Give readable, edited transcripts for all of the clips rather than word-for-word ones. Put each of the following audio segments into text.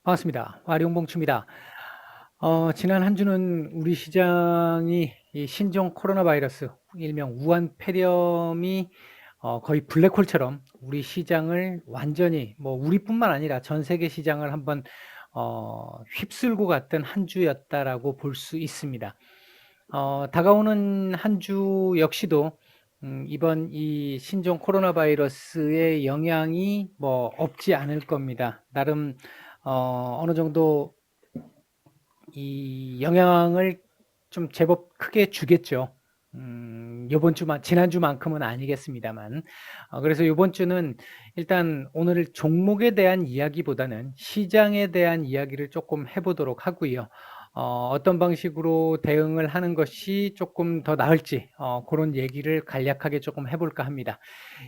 반갑습니다. 와룡봉추입니다. 지난 한 주는 우리 시장이 이 신종 코로나 바이러스, 일명 우한 폐렴이 거의 블랙홀처럼 우리 시장을 완전히 뭐 우리뿐만 아니라 전 세계 시장을 한번 휩쓸고 갔던 한 주였다라고 볼 수 있습니다. 다가오는 한 주 역시도 이번 이 신종 코로나 바이러스의 영향이 뭐 없지 않을 겁니다. 나름 어느 정도 이 영향을 좀 제법 크게 주겠죠. 요번 주만 지난주만큼은 아니겠습니다만. 그래서 요번 주는 일단 오늘 종목에 대한 이야기보다는 시장에 대한 이야기를 조금 해 보도록 하고요. 어떤 방식으로 대응을 하는 것이 조금 더 나을지 그런 얘기를 간략하게 조금 해 볼까 합니다.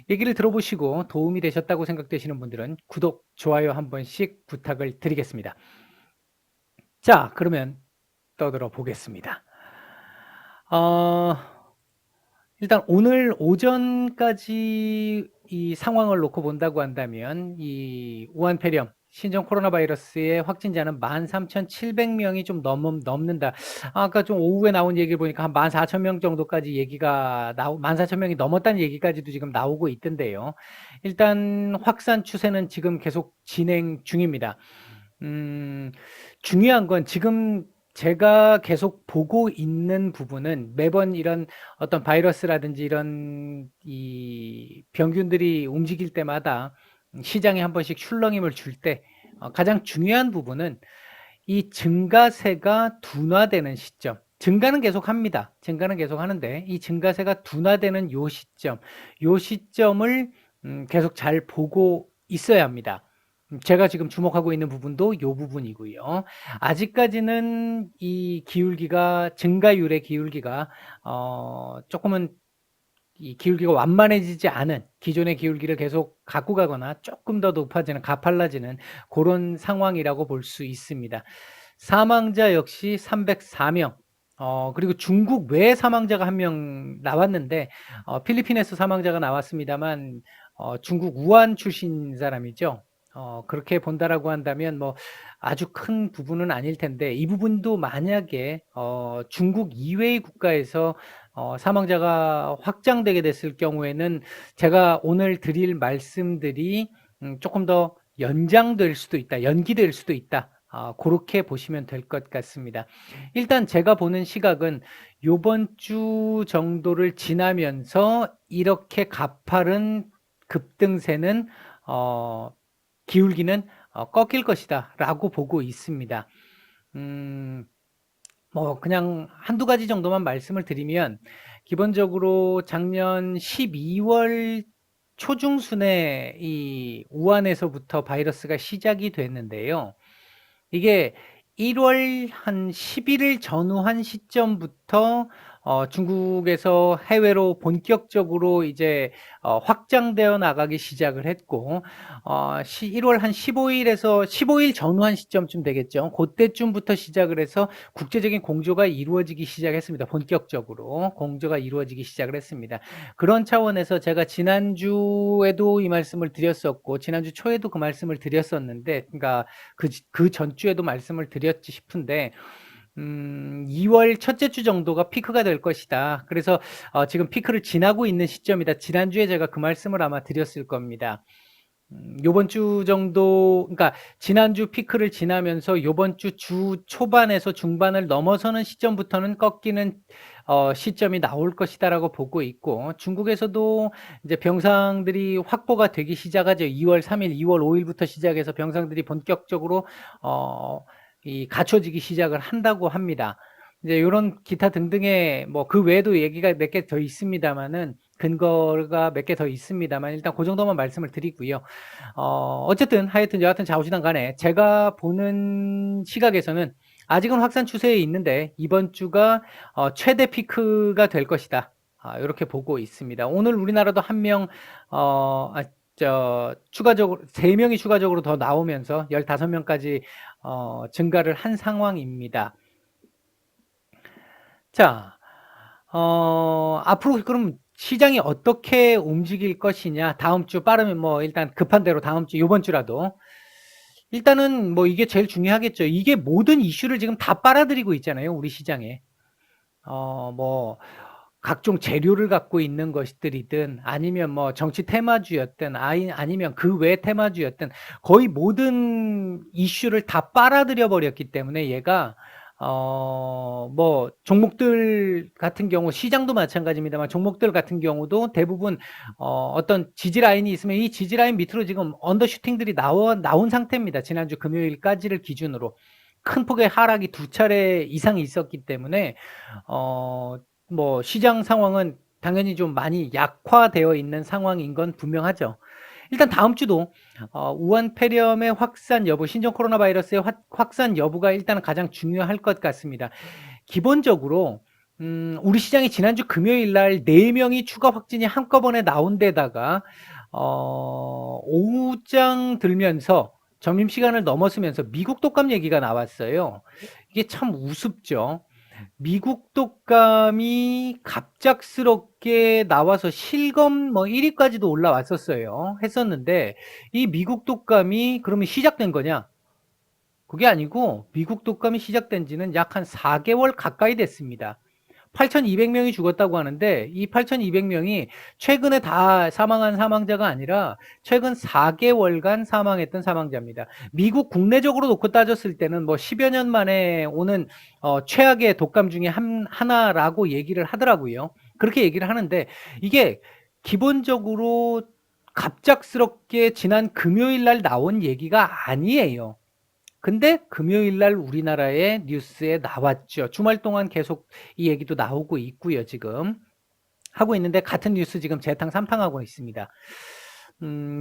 얘기를 들어보시고 도움이 되셨다고 생각되시는 분들은 구독, 좋아요 한 번씩 부탁을 드리겠습니다. 자, 그러면 떠들어 보겠습니다. 어, 일단 오늘 오전까지 이 상황을 놓고 본다고 한다면 이 우한 폐렴 신종 코로나 바이러스의 확진자는 13,700명이 좀 넘는다. 아까 좀 오후에 나온 얘기를 보니까 한 14,000명 정도까지 얘기가 14,000명이 넘었다는 얘기까지도 지금 나오고 있던데요. 일단 확산 추세는 지금 계속 진행 중입니다. 중요한 건 지금 제가 계속 보고 있는 부분은 매번 이런 어떤 바이러스라든지 이런 이 병균들이 움직일 때마다 시장에 한 번씩 출렁임을 줄 때 가장 중요한 부분은 이 증가세가 둔화되는 시점. 증가는 계속 합니다. 증가는 계속 하는데 이 증가세가 둔화되는 요 시점, 요 시점을 계속 잘 보고 있어야 합니다. 제가 지금 주목하고 있는 부분도 요 부분이고요. 아직까지는 이 기울기가 증가율의 기울기가 조금은 이 기울기가 완만해지지 않은 기존의 기울기를 계속 갖고 가거나 조금 더 높아지는 가팔라지는 그런 상황이라고 볼 수 있습니다. 사망자 역시 304명. 그리고 중국 외 사망자가 한 명 나왔는데 필리핀에서 사망자가 나왔습니다만 중국 우한 출신 사람이죠. 그렇게 본다라고 한다면 뭐 아주 큰 부분은 아닐 텐데 이 부분도 만약에 중국 이외의 국가에서 사망자가 확장되게 됐을 경우에는 제가 오늘 드릴 말씀들이 조금 더 연장될 수도 있다, 연기될 수도 있다. 그렇게 보시면 될 것 같습니다. 일단 제가 보는 시각은 요번 주 정도를 지나면서 이렇게 가파른 급등세는 기울기는 꺾일 것이다라고 보고 있습니다. 뭐 그냥 한두 가지 정도만 말씀을 드리면 기본적으로 작년 12월 초중순에 이 우한에서부터 바이러스가 시작이 됐는데요. 이게 1월 한 11일 전후한 시점부터 중국에서 해외로 본격적으로 이제 확장되어 나가기 시작을 했고 1월 한 15일에서 15일 전후한 시점쯤 되겠죠. 그때쯤부터 시작을 해서 국제적인 공조가 이루어지기 시작했습니다. 본격적으로 공조가 이루어지기 시작을 했습니다. 그런 차원에서 제가 지난주에도 이 말씀을 드렸었고 지난주 초에도 그 말씀을 드렸었는데 그러니까 그 전주에도 말씀을 드렸지 싶은데 2월 첫째 주 정도가 피크가 될 것이다. 그래서 지금 피크를 지나고 있는 시점이다. 지난주에 제가 그 말씀을 아마 드렸을 겁니다. 요번 주 정도, 그러니까 지난주 피크를 지나면서 요번 주 초반에서 중반을 넘어서는 시점부터는 꺾이는 시점이 나올 것이다라고 보고 있고, 중국에서도 이제 병상들이 확보가 되기 시작하죠. 2월 3일, 2월 5일부터 시작해서 병상들이 본격적으로 이 갖춰지기 시작을 한다고 합니다. 이제 이런 기타 등등의 뭐 그 외에도 얘기가 몇 개 더 있습니다만은 근거가 몇 개 더 있습니다만 일단 그 정도만 말씀을 드리고요. 어쨌든 하여튼 여하튼 좌우지간 간에 제가 보는 시각에서는 아직은 확산 추세에 있는데 이번 주가 최대 피크가 될 것이다. 이렇게 보고 있습니다. 오늘 우리나라도 한 명 추가적으로 3명이 추가적으로 더 나오면서 15명까지 증가를 한 상황입니다. 자, 앞으로 그럼 시장이 어떻게 움직일 것이냐? 다음 주 빠르면 뭐 일단 급한 대로 다음 주 요번 주라도 일단은 뭐 이게 제일 중요하겠죠. 이게 모든 이슈를 지금 다 빨아들이고 있잖아요, 우리 시장에. 뭐 각종 재료를 갖고 있는 것들이든 아니면 뭐 정치 테마주였든 아니면 그 외 테마주였든 거의 모든 이슈를 다 빨아들여 버렸기 때문에 얘가 뭐 종목들 같은 경우 시장도 마찬가지입니다만 종목들 같은 경우도 대부분 어떤 지지 라인이 있으면 이 지지 라인 밑으로 지금 언더슈팅들이 나온 상태입니다. 지난주 금요일까지를 기준으로 큰 폭의 하락이 2차례 이상이 있었기 때문에 뭐 시장 상황은 당연히 좀 많이 약화되어 있는 상황인 건 분명하죠. 일단 다음 주도 우한 폐렴의 확산 여부, 신종 코로나 바이러스의 확산 여부가 일단은 가장 중요할 것 같습니다. 기본적으로 우리 시장이 지난주 금요일 날 4명이 추가 확진이 한꺼번에 나온 데다가 오후장 들면서 점심시간을 넘었으면서 미국 독감 얘기가 나왔어요. 이게 참 우습죠. 미국 독감이 갑작스럽게 나와서 실검 뭐 1위까지도 올라왔었어요. 했었는데 이 미국 독감이 그러면 시작된 거냐? 그게 아니고 미국 독감이 시작된 지는 약 한 4개월 가까이 됐습니다. 8,200명이 죽었다고 하는데 이 8,200명이 최근에 다 사망한 사망자가 아니라 최근 4개월간 사망했던 사망자입니다. 미국 국내적으로 놓고 따졌을 때는 뭐 10여 년 만에 오는 최악의 독감 중에 하나라고 얘기를 하더라고요. 그렇게 얘기를 하는데 이게 기본적으로 갑작스럽게 지난 금요일 날 나온 얘기가 아니에요. 근데 금요일 날 우리나라의 뉴스에 나왔죠. 주말 동안 계속 이 얘기도 나오고 있고요. 지금 하고 있는데 같은 뉴스 지금 재탕3탕하고 있습니다.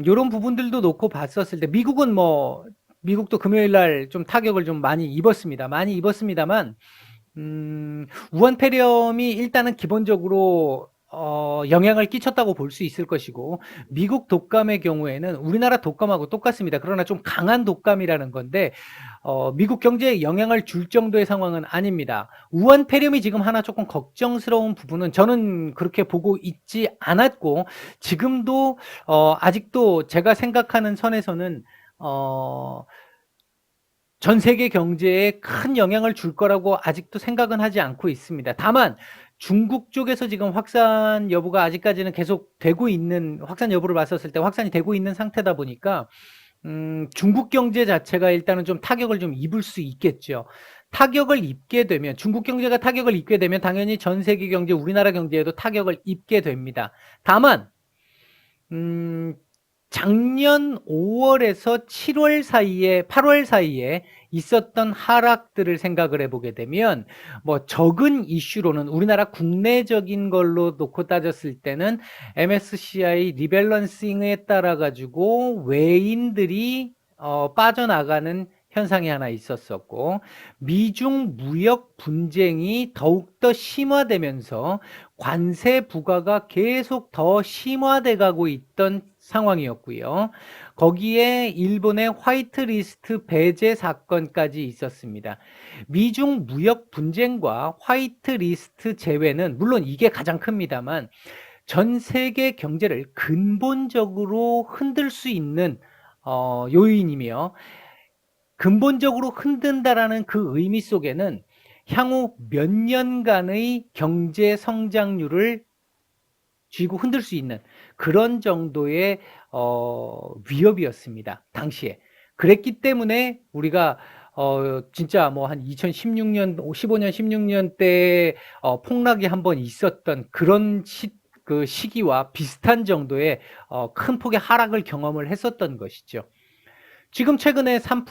요런 부분들도 놓고 봤었을 때 미국은 뭐 미국도 금요일 날 좀 타격을 좀 많이 입었습니다. 많이 입었습니다만 우한 폐렴이 일단은 기본적으로 영향을 끼쳤다고 볼 수 있을 것이고 미국 독감의 경우에는 우리나라 독감하고 똑같습니다. 그러나 좀 강한 독감이라는 건데 미국 경제에 영향을 줄 정도의 상황은 아닙니다. 우한 폐렴이 지금 하나 조금 걱정스러운 부분은 저는 그렇게 보고 있지 않았고 지금도 아직도 제가 생각하는 선에서는 전 세계 경제에 큰 영향을 줄 거라고 아직도 생각은 하지 않고 있습니다. 다만 중국 쪽에서 지금 확산 여부가 아직까지는 계속 되고 있는 확산 여부를 봤었을 때 확산이 되고 있는 상태다 보니까 중국 경제 자체가 일단은 좀 타격을 좀 입을 수 있겠죠. 타격을 입게 되면 중국 경제가 타격을 입게 되면 당연히 전 세계 경제, 우리나라 경제에도 타격을 입게 됩니다. 다만 작년 5월에서 7월 사이에 8월 사이에 있었던 하락들을 생각을 해보게 되면 뭐 적은 이슈로는 우리나라 국내적인 걸로 놓고 따졌을 때는 MSCI 리밸런싱에 따라 가지고 외인들이 빠져나가는 현상이 하나 있었었고 미중 무역 분쟁이 더욱더 심화되면서 관세 부과가 계속 더 심화돼 가고 있던 상황이었고요. 거기에 일본의 화이트리스트 배제 사건까지 있었습니다. 미중 무역 분쟁과 화이트리스트 제외는 물론 이게 가장 큽니다만 전 세계 경제를 근본적으로 흔들 수 있는 요인이며 근본적으로 흔든다라는 그 의미 속에는 향후 몇 년간의 경제 성장률을 쥐고 흔들 수 있는 그런 정도의 위협이었습니다. 당시에. 그랬기 때문에 우리가 진짜 뭐 한 2016년, 15년, 16년 때 폭락이 한번 있었던 그런 그 시기와 비슷한 정도의 큰 폭의 하락을 경험을 했었던 것이죠. 지금 최근에 4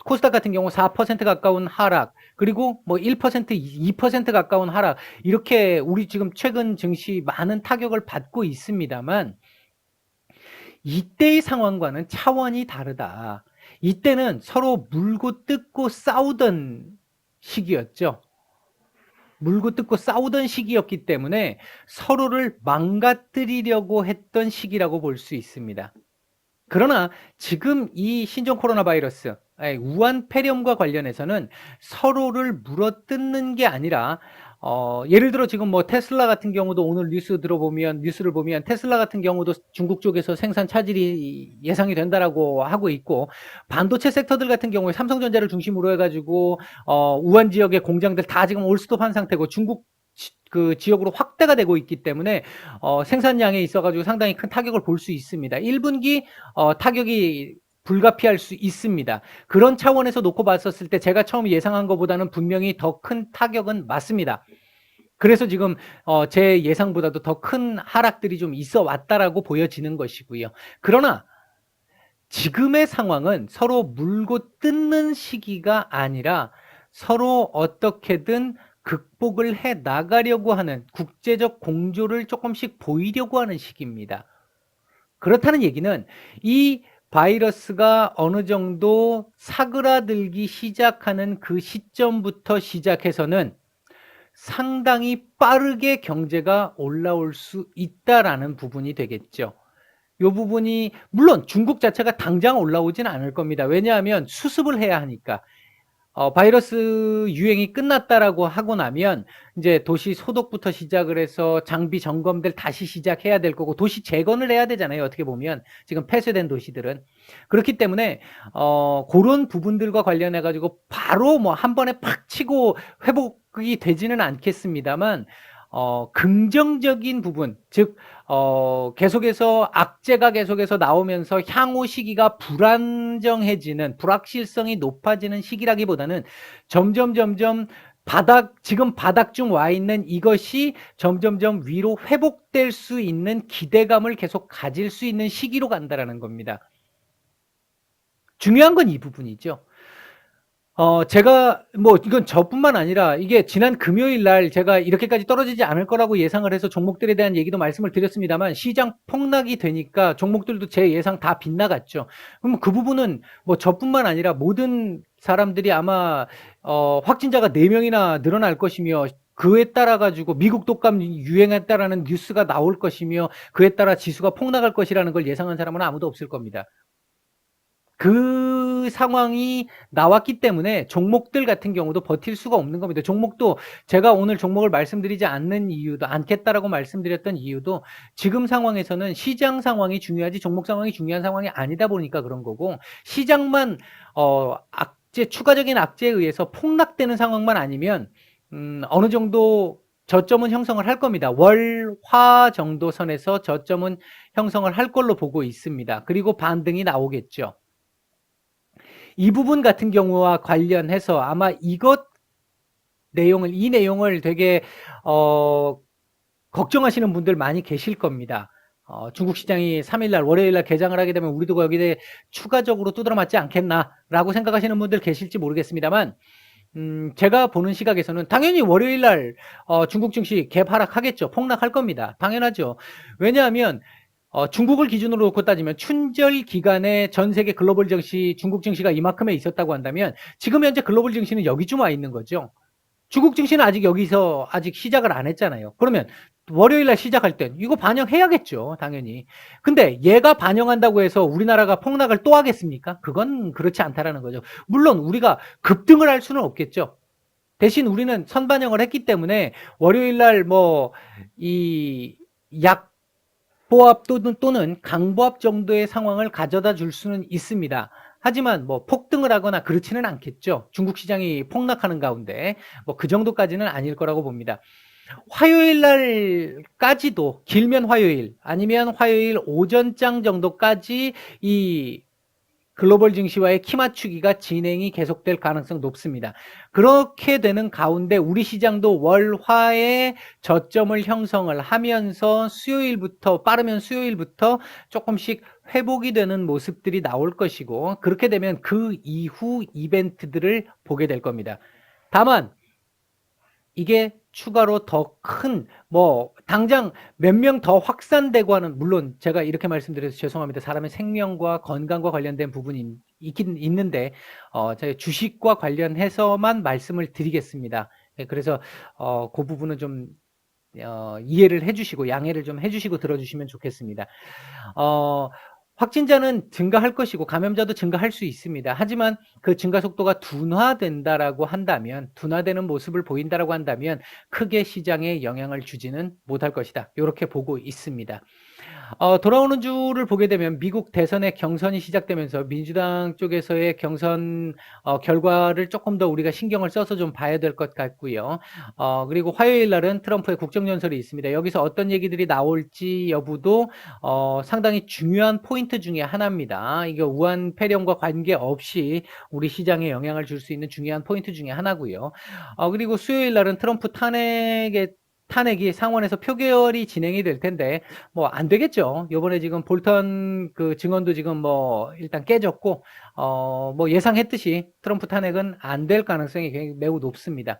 코스닥 같은 경우 4% 가까운 하락, 그리고 뭐 1%, 2% 가까운 하락, 이렇게 우리 지금 최근 증시 많은 타격을 받고 있습니다만 이때의 상황과는 차원이 다르다. 이때는 서로 물고 뜯고 싸우던 시기였죠. 물고 뜯고 싸우던 시기였기 때문에 서로를 망가뜨리려고 했던 시기라고 볼 수 있습니다. 그러나 지금 이 신종 코로나 바이러스, 우한 폐렴과 관련해서는 서로를 물어뜯는 게 아니라 예를 들어 지금 뭐 테슬라 같은 경우도 오늘 뉴스를 보면 테슬라 같은 경우도 중국 쪽에서 생산 차질이 예상이 된다라고 하고 있고, 반도체 섹터들 같은 경우에 삼성전자를 중심으로 해가지고 우한 지역의 공장들 다 지금 올스톱한 상태고 중국 그 지역으로 확대가 되고 있기 때문에 생산량에 있어가지고 상당히 큰 타격을 볼 수 있습니다. 1분기 타격이 불가피할 수 있습니다. 그런 차원에서 놓고 봤었을 때 제가 처음 예상한 것보다는 분명히 더 큰 타격은 맞습니다. 그래서 지금 제 예상보다도 더 큰 하락들이 좀 있어 왔다라고 보여지는 것이고요. 그러나 지금의 상황은 서로 물고 뜯는 시기가 아니라 서로 어떻게든 극복을 해 나가려고 하는 국제적 공조를 조금씩 보이려고 하는 시기입니다. 그렇다는 얘기는 이 바이러스가 어느 정도 사그라들기 시작하는 그 시점부터 시작해서는 상당히 빠르게 경제가 올라올 수 있다라는 부분이 되겠죠. 이 부분이 물론 중국 자체가 당장 올라오지는 않을 겁니다. 왜냐하면 수습을 해야 하니까. 바이러스 유행이 끝났다라고 하고 나면 이제 도시 소독부터 시작을 해서 장비 점검들 다시 시작해야 될 거고 도시 재건을 해야 되잖아요. 어떻게 보면 지금 폐쇄된 도시들은. 그렇기 때문에 그런 부분들과 관련해 가지고 바로 뭐 한 번에 팍 치고 회복이 되지는 않겠습니다만 긍정적인 부분, 즉 계속해서 악재가 계속해서 나오면서 향후 시기가 불안정해지는, 불확실성이 높아지는 시기라기보다는 점점 지금 바닥 중 와 있는 이것이 점점점 위로 회복될 수 있는 기대감을 계속 가질 수 있는 시기로 간다라는 겁니다. 중요한 건 이 부분이죠. 제가 뭐 이건 저뿐만 아니라 이게 지난 금요일 날 제가 이렇게까지 떨어지지 않을 거라고 예상을 해서 종목들에 대한 얘기도 말씀을 드렸습니다만 시장 폭락이 되니까 종목들도 제 예상 다 빗나갔죠. 그럼 그 부분은 뭐 저뿐만 아니라 모든 사람들이 아마 확진자가 4명이나 늘어날 것이며 그에 따라 가지고 미국 독감 유행했다라는 뉴스가 나올 것이며 그에 따라 지수가 폭락할 것이라는 걸 예상한 사람은 아무도 없을 겁니다. 그 상황이 나왔기 때문에 종목들 같은 경우도 버틸 수가 없는 겁니다. 종목도 제가 오늘 종목을 말씀드리지 않겠다라고 말씀드렸던 이유도 지금 상황에서는 시장 상황이 중요하지 종목 상황이 중요한 상황이 아니다 보니까 그런 거고, 시장만 추가적인 악재에 의해서 폭락되는 상황만 아니면 어느 정도 저점은 형성을 할 겁니다. 월, 화 정도 선에서 저점은 형성을 할 걸로 보고 있습니다. 그리고 반등이 나오겠죠. 이 부분 같은 경우와 관련해서 아마 이 내용을 되게 걱정하시는 분들 많이 계실 겁니다. 중국 시장이 3일날 월요일날 개장을 하게 되면 우리도 거기에 추가적으로 두드러 맞지 않겠나라고 생각하시는 분들 계실지 모르겠습니다만, 제가 보는 시각에서는 당연히 월요일날 중국 증시 갭 하락하겠죠. 폭락할 겁니다. 당연하죠. 왜냐하면 중국을 기준으로 놓고 따지면 춘절 기간에 전 세계 글로벌 증시, 중국 증시가 이만큼에 있었다고 한다면 지금 현재 글로벌 증시는 여기쯤 와 있는 거죠. 중국 증시는 아직 시작을 안 했잖아요. 그러면 월요일 날 시작할 땐 이거 반영해야겠죠, 당연히. 근데 얘가 반영한다고 해서 우리나라가 폭락을 또 하겠습니까? 그건 그렇지 않다라는 거죠. 물론 우리가 급등을 할 수는 없겠죠. 대신 우리는 선반영을 했기 때문에 월요일 날 약보합 또는 강보합 정도의 상황을 가져다 줄 수는 있습니다. 하지만 뭐 폭등을 하거나 그렇지는 않겠죠. 중국 시장이 폭락하는 가운데 그 정도까지는 아닐 거라고 봅니다. 화요일 날까지도 길면 화요일 아니면 화요일 오전장 정도까지 이 글로벌 증시와의 키 맞추기가 진행이 계속될 가능성 높습니다. 그렇게 되는 가운데 우리 시장도 월화에 저점을 형성을 하면서 빠르면 수요일부터 조금씩 회복이 되는 모습들이 나올 것이고, 그렇게 되면 그 이후 이벤트들을 보게 될 겁니다. 다만 이게 추가로 더 큰 당장 몇 명 더 확산되고 하는, 물론 제가 이렇게 말씀드려서 죄송합니다. 사람의 생명과 건강과 관련된 부분이 있긴 있는데 제가 주식과 관련해서만 말씀을 드리겠습니다. 그래서 그 부분은 좀 이해를 해주시고 양해를 좀 해주시고 들어주시면 좋겠습니다. 확진자는 증가할 것이고 감염자도 증가할 수 있습니다. 하지만 그 증가 속도가 둔화된다라고 한다면, 둔화되는 모습을 보인다라고 한다면 크게 시장에 영향을 주지는 못할 것이다. 요렇게 보고 있습니다. 돌아오는 주를 보게 되면 미국 대선의 경선이 시작되면서 민주당 쪽에서의 경선 결과를 조금 더 우리가 신경을 써서 좀 봐야 될 것 같고요. 그리고 화요일 날은 트럼프의 국정연설이 있습니다. 여기서 어떤 얘기들이 나올지 여부도 상당히 중요한 포인트 중에 하나입니다. 이게 우한 폐렴과 관계없이 우리 시장에 영향을 줄 수 있는 중요한 포인트 중에 하나고요. 그리고 수요일 날은 트럼프 탄핵이 상원에서 표결이 진행이 될 텐데 뭐 안 되겠죠. 요번에 지금 볼턴 그 증언도 지금 뭐 일단 깨졌고 뭐 예상했듯이 트럼프 탄핵은 안 될 가능성이 매우 높습니다.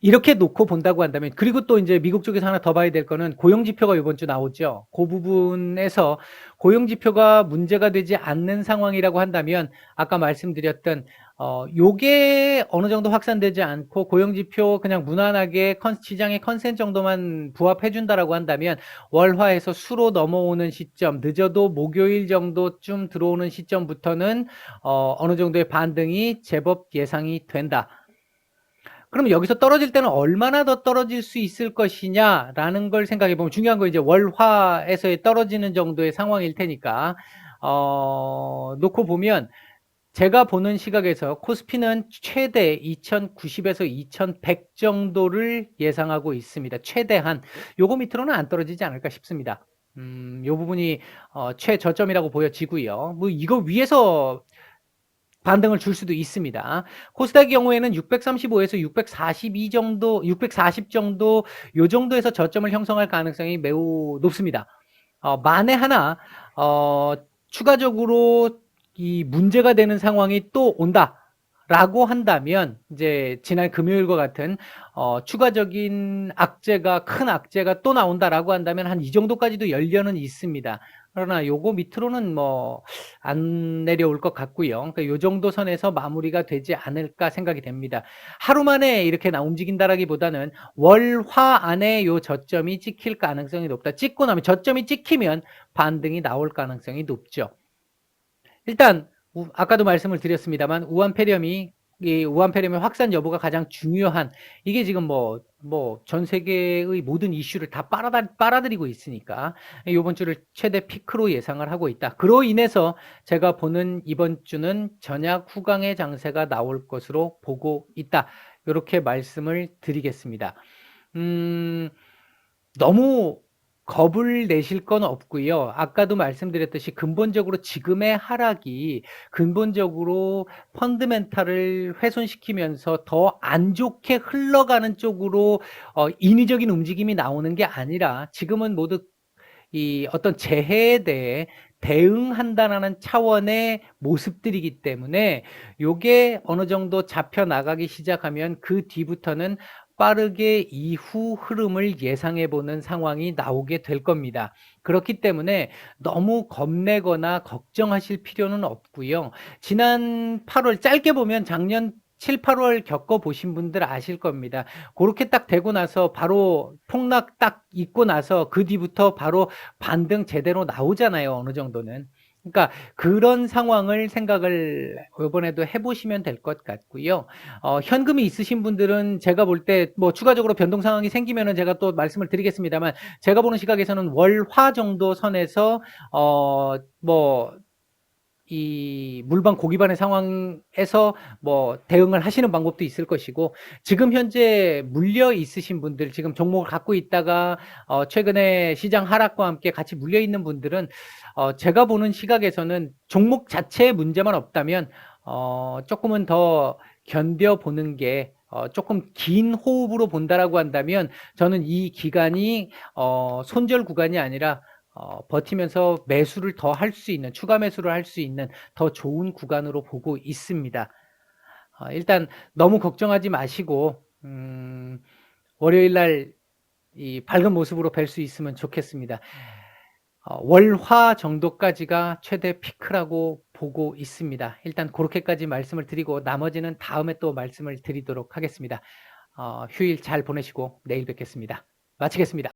이렇게 놓고 본다고 한다면, 그리고 또 이제 미국 쪽에서 하나 더 봐야 될 거는 고용 지표가 이번 주 나오죠. 그 부분에서 고용 지표가 문제가 되지 않는 상황이라고 한다면 아까 말씀드렸던 요게 어느 정도 확산되지 않고 고용 지표 그냥 무난하게 시장의 컨센 정도만 부합해 준다라고 한다면 월화에서 수로 넘어오는 시점, 늦어도 목요일 정도쯤 들어오는 시점부터는 어느 정도의 반등이 제법 예상이 된다. 그러면 여기서 떨어질 때는 얼마나 더 떨어질 수 있을 것이냐라는 걸 생각해 보면, 중요한 건 이제 월화에서의 떨어지는 정도의 상황일 테니까 놓고 보면, 제가 보는 시각에서 코스피는 최대 2090에서 2100 정도를 예상하고 있습니다. 최대한 요거 밑으로는 안 떨어지지 않을까 싶습니다. 요 부분이 최저점이라고 보여지고요. 뭐 이거 위에서 반등을 줄 수도 있습니다. 코스닥의 경우에는 635에서 642 정도, 640 정도, 요 정도에서 저점을 형성할 가능성이 매우 높습니다. 만에 하나 추가적으로 이 문제가 되는 상황이 또 온다라고 한다면, 이제 지난 금요일과 같은 추가적인 큰 악재가 또 나온다라고 한다면 한 이 정도까지도 열려는 있습니다. 그러나 요거 밑으로는 뭐 안 내려올 것 같고요. 그러니까 요 정도 선에서 마무리가 되지 않을까 생각이 됩니다. 하루 만에 이렇게 움직인다라기보다는 월화 안에 요 저점이 찍힐 가능성이 높다. 찍고 나면, 저점이 찍히면 반등이 나올 가능성이 높죠. 일단 아까도 말씀을 드렸습니다만 이 우한 폐렴의 확산 여부가 가장 중요한, 이게 지금 뭐 전 세계의 모든 이슈를 다 빨아들이고 있으니까 이번 주를 최대 피크로 예상을 하고 있다. 그로 인해서 제가 보는 이번 주는 전약 후강의 장세가 나올 것으로 보고 있다. 이렇게 말씀을 드리겠습니다. 너무 겁을 내실 건 없고요. 아까도 말씀드렸듯이 근본적으로 지금의 하락이 근본적으로 펀드멘탈을 훼손시키면서 더 안 좋게 흘러가는 쪽으로 인위적인 움직임이 나오는 게 아니라, 지금은 모두 이 어떤 재해에 대해 대응한다라는 차원의 모습들이기 때문에 요게 어느 정도 잡혀 나가기 시작하면 그 뒤부터는 빠르게 이후 흐름을 예상해 보는 상황이 나오게 될 겁니다. 그렇기 때문에 너무 겁내거나 걱정하실 필요는 없고요. 지난 8월, 짧게 보면 작년 7, 8월 겪어보신 분들 아실 겁니다. 그렇게 딱 되고 나서 바로 폭락 딱 있고 나서 그 뒤부터 바로 반등 제대로 나오잖아요. 어느 정도는. 그러니까 그런 상황을 생각을 이번에도 해보시면 될 것 같고요. 현금이 있으신 분들은 제가 볼 때 뭐 추가적으로 변동 상황이 생기면은 제가 또 말씀을 드리겠습니다만, 제가 보는 시각에서는 월화 정도 선에서 뭐 이 물반 고기반의 상황에서 뭐 대응을 하시는 방법도 있을 것이고, 지금 현재 물려 있으신 분들, 지금 종목을 갖고 있다가 최근에 시장 하락과 함께 같이 물려 있는 분들은 제가 보는 시각에서는 종목 자체에 문제만 없다면 조금은 더 견뎌보는 게, 조금 긴 호흡으로 본다라고 한다면 저는 이 기간이 손절 구간이 아니라 버티면서 매수를 더 할 수 있는, 추가 매수를 할 수 있는 더 좋은 구간으로 보고 있습니다. 일단 너무 걱정하지 마시고 월요일 날 이 밝은 모습으로 뵐 수 있으면 좋겠습니다. 월화 정도까지가 최대 피크라고 보고 있습니다. 일단 그렇게까지 말씀을 드리고 나머지는 다음에 또 말씀을 드리도록 하겠습니다. 휴일 잘 보내시고 내일 뵙겠습니다. 마치겠습니다.